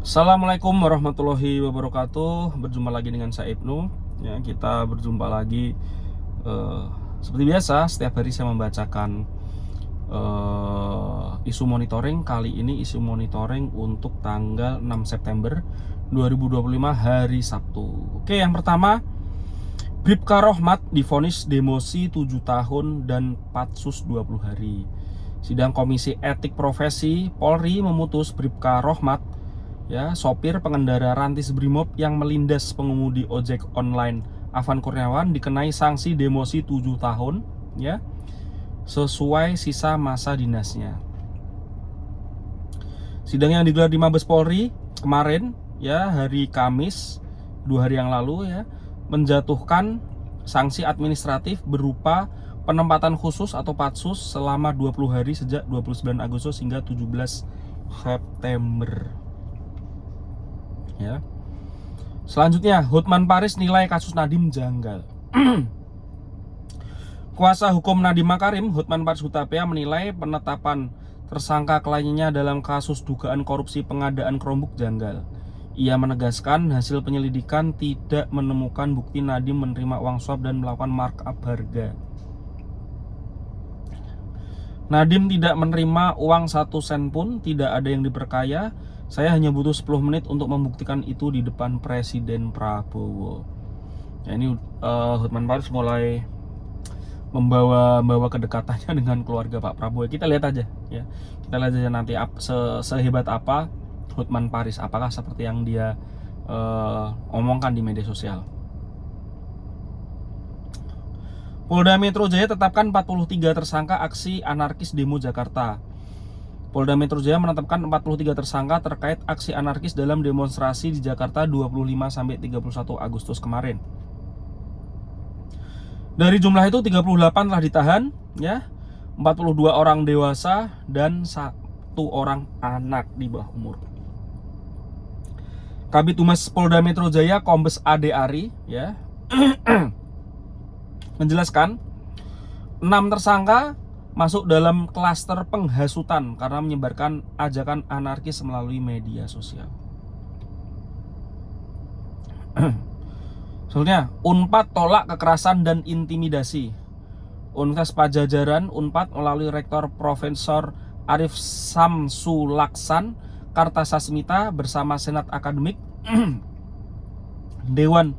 Assalamualaikum warahmatullahi wabarakatuh. Berjumpa lagi dengan saya Ibnu. Ya, kita berjumpa lagi. eh, Seperti biasa, setiap hari saya membacakan isu monitoring. Kali ini isu monitoring untuk tanggal 6 September 2025 hari Sabtu. Oke, yang pertama, Bribka Rohmat divonis demosi 7 tahun dan patsus 20 hari. Sidang Komisi Etik Profesi Polri memutus Bribka Rohmat, sopir pengendara Rantis Brimob yang melindas pengemudi ojek online Afan Kurniawan dikenai sanksi demosi 7 tahun, sesuai sisa masa dinasnya. Sidang yang digelar di Mabes Polri kemarin, hari Kamis 2 hari yang lalu, menjatuhkan sanksi administratif berupa penempatan khusus atau patsus selama 20 hari sejak 29 Agustus hingga 17 September. Selanjutnya, Hotman Paris nilai kasus Nadiem janggal. Kuasa hukum Nadiem Makarim, Hotman Paris Hutapea, menilai penetapan tersangka kliennya dalam kasus dugaan korupsi pengadaan Chromebook janggal. Ia menegaskan hasil penyelidikan tidak menemukan bukti Nadiem menerima uang suap dan melakukan markup harga. Nadiem tidak menerima uang 1 sen pun, tidak ada yang diperkaya. Saya hanya butuh 10 menit untuk membuktikan itu di depan Presiden Prabowo. Ini Hotman Paris mulai membawa kedekatannya dengan keluarga Pak Prabowo. Kita lihat aja, Kita lihat aja nanti sehebat apa Hotman Paris, apakah seperti yang dia omongkan di media sosial. Polda Metro Jaya tetapkan 43 tersangka aksi anarkis demo Jakarta. Polda Metro Jaya menetapkan 43 tersangka terkait aksi anarkis dalam demonstrasi di Jakarta 25-31 Agustus kemarin. Dari jumlah itu 38 telah ditahan, 42 orang dewasa dan 1 orang anak di bawah umur. Kabid Humas Polda Metro Jaya Kombes Ade Ari, menjelaskan 6 tersangka masuk dalam klaster penghasutan karena menyebarkan ajakan anarkis melalui media sosial. Selanjutnya, Unpad tolak kekerasan dan intimidasi. Universitas Pajajaran Unpad melalui Rektor Profesor Arif Samsulaksan Kartasasmita bersama Senat Akademik, Dewan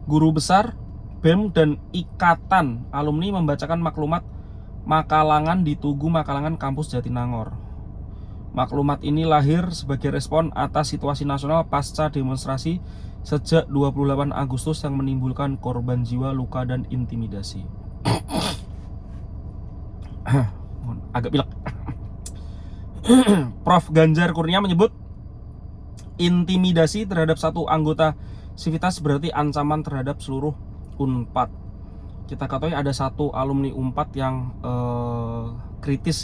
Guru Besar, BEM dan Ikatan Alumni membacakan maklumat Makalangan di Tugu Makalangan Kampus Jatinangor. Maklumat ini lahir sebagai respon atas situasi nasional pasca demonstrasi sejak 28 Agustus yang menimbulkan korban jiwa, luka, dan intimidasi. Agak pilek. Prof. Ganjar Kurnia menyebut intimidasi terhadap satu anggota Sivitas berarti ancaman terhadap seluruh Unpad. Kita ketahui ada satu alumni Unpad yang kritis,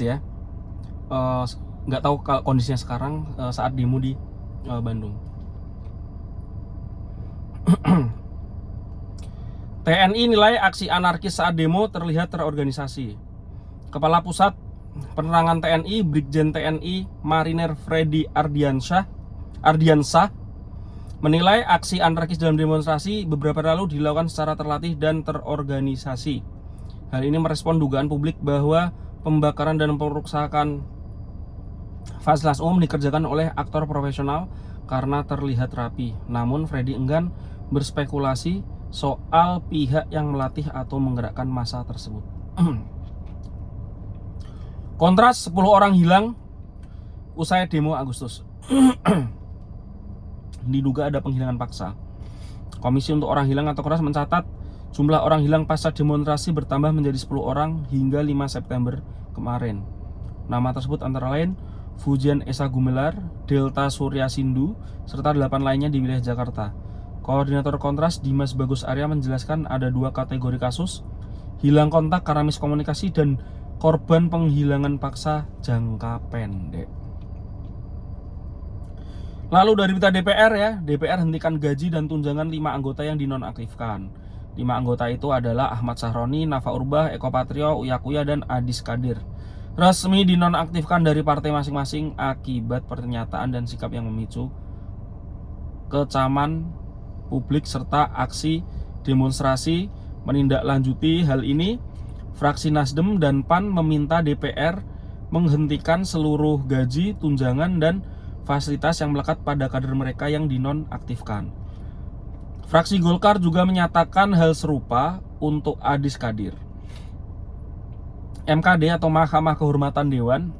nggak tahu kondisinya sekarang saat demo di Bandung. TNI nilai aksi anarkis saat demo terlihat terorganisasi. Kepala Pusat Penerangan TNI Brigjen TNI Marinir Freddy Ardiansah menilai aksi anarkis dalam demonstrasi beberapa lalu dilakukan secara terlatih dan terorganisasi. Hal ini merespon dugaan publik bahwa pembakaran dan perusakan fasilitas umum dikerjakan oleh aktor profesional karena terlihat rapi. Namun Freddy enggan berspekulasi soal pihak yang melatih atau menggerakkan massa tersebut. Kontras, 10 orang hilang usai demo Agustus. Diduga ada penghilangan paksa. Komisi untuk Orang Hilang atau KORAS mencatat jumlah orang hilang pasca demonstrasi bertambah menjadi 10 orang hingga 5 September kemarin. Nama tersebut antara lain Fujian Esa Gumelar, Delta Surya Sindu, serta 8 lainnya di wilayah Jakarta. Koordinator Kontras Dimas Bagus Arya menjelaskan ada 2 kategori kasus: hilang kontak karena miskomunikasi dan korban penghilangan paksa jangka pendek. Lalu dari berita DPR, DPR hentikan gaji dan tunjangan 5 anggota yang dinonaktifkan. 5 anggota itu adalah Ahmad Sahroni, Nafa Urbah, Eko Patrio, Uya Kuya, dan Adis Kadir. Resmi dinonaktifkan dari partai masing-masing akibat pernyataan dan sikap yang memicu kecaman publik serta aksi demonstrasi. Menindaklanjuti hal ini, fraksi Nasdem dan PAN meminta DPR menghentikan seluruh gaji, tunjangan, dan fasilitas yang melekat pada kader mereka yang dinonaktifkan. Fraksi Golkar juga menyatakan hal serupa untuk Adis Kadir. MKD atau Mahkamah Kehormatan Dewan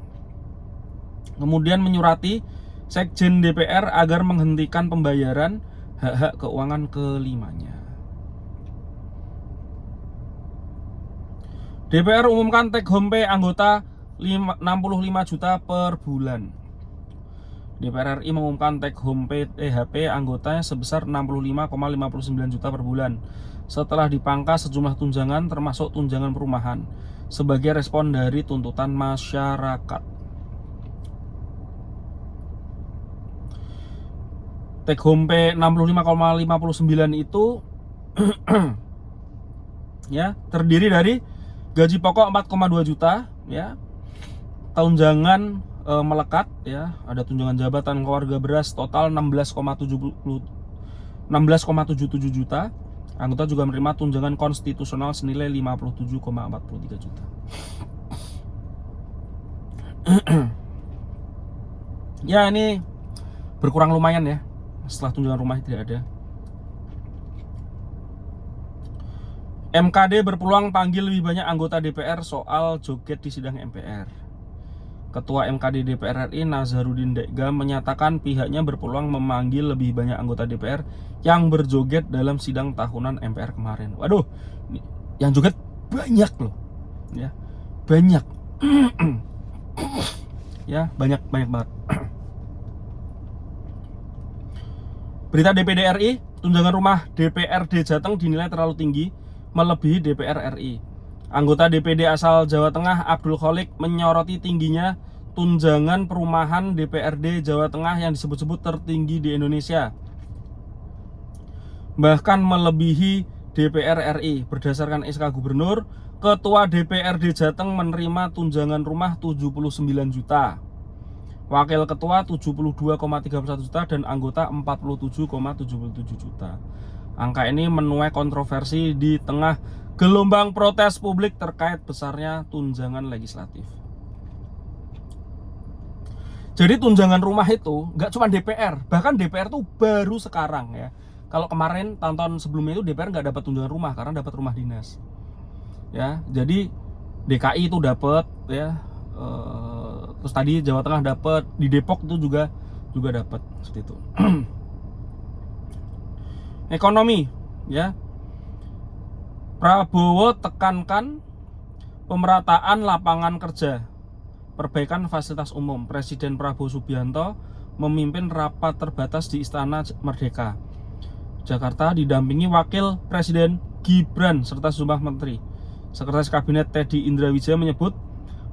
kemudian menyurati Sekjen DPR agar menghentikan pembayaran hak-hak keuangan kelimanya. DPR umumkan take home pay anggota 65 juta per bulan. DPR RI mengumumkan take home pay THP anggotanya sebesar 65,59 juta per bulan setelah dipangkas sejumlah tunjangan termasuk tunjangan perumahan sebagai respon dari tuntutan masyarakat. Take home pay 65,59 itu ya terdiri dari gaji pokok 4,2 juta ya, tunjangan melekat ya, ada tunjangan jabatan keluarga beras total 16,77 juta. Anggota juga menerima tunjangan konstitusional senilai 57,43 juta. Ya ini berkurang lumayan ya setelah tunjangan rumah tidak ada. MKD berpeluang panggil lebih banyak anggota DPR soal joget di sidang MPR. Ketua MKD DPR RI Nazarudin Dekga menyatakan pihaknya berpeluang memanggil lebih banyak anggota DPR yang berjoget dalam sidang tahunan MPR kemarin. Waduh, yang joget banyak loh, ya banyak, ya banyak banget. Berita DPD RI, tunjangan rumah DPRD Jateng dinilai terlalu tinggi, melebihi DPR RI. Anggota DPD asal Jawa Tengah Abdul Kholik menyoroti tingginya tunjangan perumahan DPRD Jawa Tengah yang disebut-sebut tertinggi di Indonesia, bahkan melebihi DPR RI. Berdasarkan SK Gubernur, Ketua DPRD Jateng menerima tunjangan rumah 79 juta, Wakil Ketua 72,31 juta, dan anggota 47,77 juta. Angka ini menuai kontroversi di tengah gelombang protes publik terkait besarnya tunjangan legislatif. Jadi tunjangan rumah itu nggak cuma DPR, bahkan DPR tuh baru sekarang ya. Kalau kemarin tahun-tahun sebelumnya itu DPR nggak dapat tunjangan rumah karena dapat rumah dinas. Ya, jadi DKI itu dapat ya. Terus tadi Jawa Tengah dapat, di Depok itu juga dapat seperti itu. Ekonomi ya, Prabowo tekankan pemerataan lapangan kerja, perbaikan fasilitas umum. Presiden Prabowo Subianto memimpin rapat terbatas di Istana Merdeka Jakarta didampingi Wakil Presiden Gibran serta sejumlah menteri. Sekretaris Kabinet Teddy Indrawijaya menyebut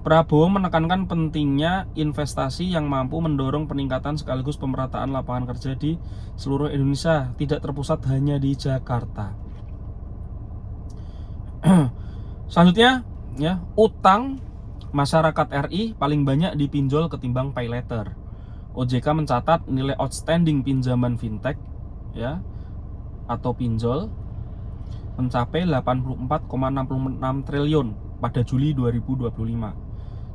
Prabowo menekankan pentingnya investasi yang mampu mendorong peningkatan sekaligus pemerataan lapangan kerja di seluruh Indonesia, tidak terpusat hanya di Jakarta. Selanjutnya, ya, utang masyarakat RI paling banyak dipinjol ketimbang pay letter. OJK mencatat nilai outstanding pinjaman fintech ya atau pinjol mencapai 84,66 triliun pada Juli 2025.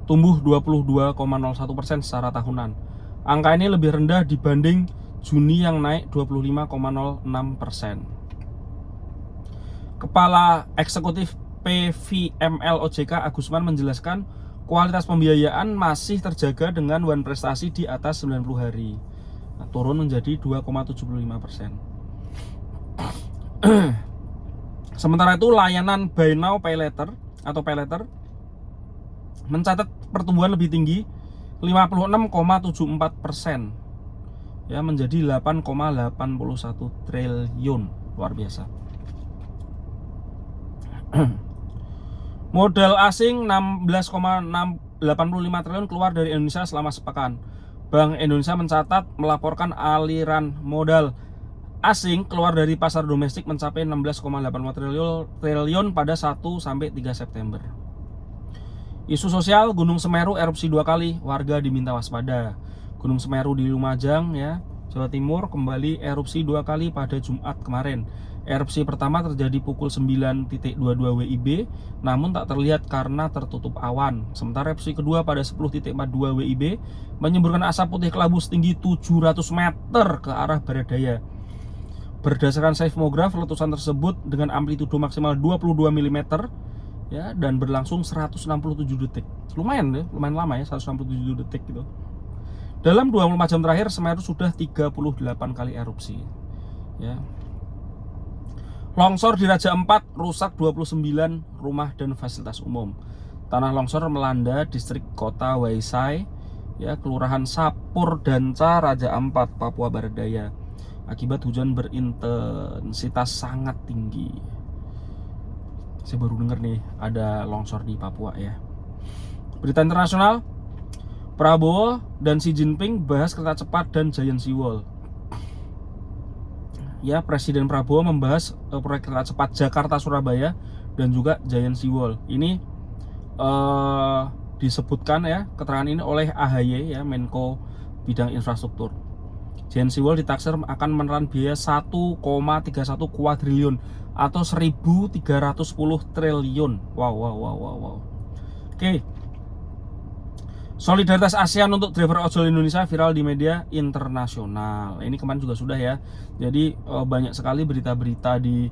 Tumbuh 22,01% secara tahunan. Angka ini lebih rendah dibanding Juni yang naik 25,06%. Kepala Eksekutif PVML OJK Agusman menjelaskan kualitas pembiayaan masih terjaga dengan one prestasi di atas 90 hari. Turun menjadi 2,75%. Sementara itu layanan buy now pay later atau pay later mencatat pertumbuhan lebih tinggi 56,74% ya, menjadi 8,81 triliun, luar biasa. Modal asing 16,85 triliun keluar dari Indonesia selama sepekan. Bank Indonesia mencatat melaporkan aliran modal asing keluar dari pasar domestik mencapai 16,85 triliun pada 1 sampai 3 September. Isu sosial, Gunung Semeru erupsi 2 kali, warga diminta waspada. Gunung Semeru di Lumajang ya, Jawa Timur kembali erupsi 2 kali pada Jumat kemarin. Erupsi pertama terjadi pukul 9.22 WIB, namun tak terlihat karena tertutup awan. Sementara erupsi kedua pada 10.42 WIB menyemburkan asap putih kelabu setinggi 700 meter ke arah barat daya. Berdasarkan seismograf, letusan tersebut dengan amplitudo maksimal 22 mm ya, dan berlangsung 167 detik. Lumayan ya, lumayan lama ya, 167 detik gitu. Dalam 24 jam terakhir, Semeru sudah 38 kali erupsi. Ya. Longsor di Raja Ampat rusak 29 rumah dan fasilitas umum. Tanah longsor melanda distrik kota Waisai, ya, Kelurahan Sapur Danca, Raja Ampat, Papua Barat Daya, akibat hujan berintensitas sangat tinggi. Saya baru dengar nih ada longsor di Papua ya. Berita internasional, Prabowo dan Xi Jinping bahas kereta cepat dan Giant Sea Wall. Ya, Presiden Prabowo membahas proyek kereta cepat Jakarta-Surabaya dan juga Giant Sea Wall. Ini disebutkan ya, keterangan ini oleh AHY ya, Menko Bidang Infrastruktur. Giant Sea Wall ditaksir akan menelan biaya 1,31 kuadriliun atau 1.310 triliun. Wow. Oke. Solidaritas ASEAN untuk driver ojol Indonesia viral di media internasional. Ini kemarin juga sudah ya. Jadi banyak sekali berita-berita di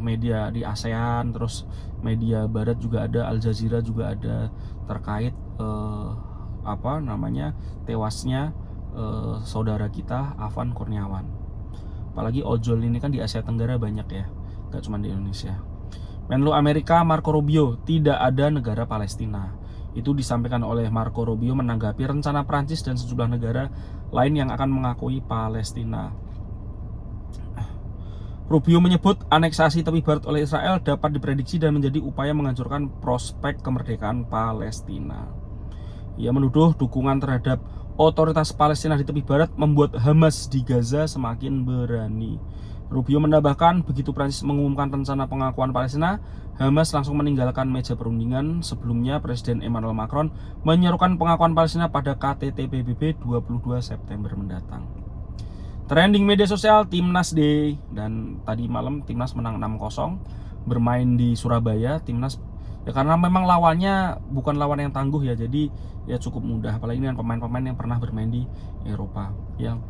media di ASEAN, terus media barat juga ada, Al Jazeera juga ada terkait tewasnya saudara kita Afan Kurniawan. Apalagi ojol ini kan di Asia Tenggara banyak ya, gak cuma di Indonesia. Menlu Amerika Marco Rubio, tidak ada negara Palestina. Itu disampaikan oleh Marco Rubio menanggapi rencana Prancis dan sejumlah negara lain yang akan mengakui Palestina. Rubio menyebut aneksasi tepi barat oleh Israel dapat diprediksi dan menjadi upaya menghancurkan prospek kemerdekaan Palestina. Ia menuduh dukungan terhadap otoritas Palestina di tepi barat membuat Hamas di Gaza semakin berani. Rubio menambahkan, begitu Prancis mengumumkan rencana pengakuan Palestina, Hamas langsung meninggalkan meja perundingan. Sebelumnya, Presiden Emmanuel Macron menyerukan pengakuan Palestina pada KTT PBB 22 September mendatang. Trending media sosial, Timnas Day. Dan tadi malam Timnas menang 6-0, bermain di Surabaya. Timnas ya karena memang lawannya bukan lawan yang tangguh ya, jadi ya cukup mudah, apalagi dengan pemain-pemain yang pernah bermain di Eropa ya.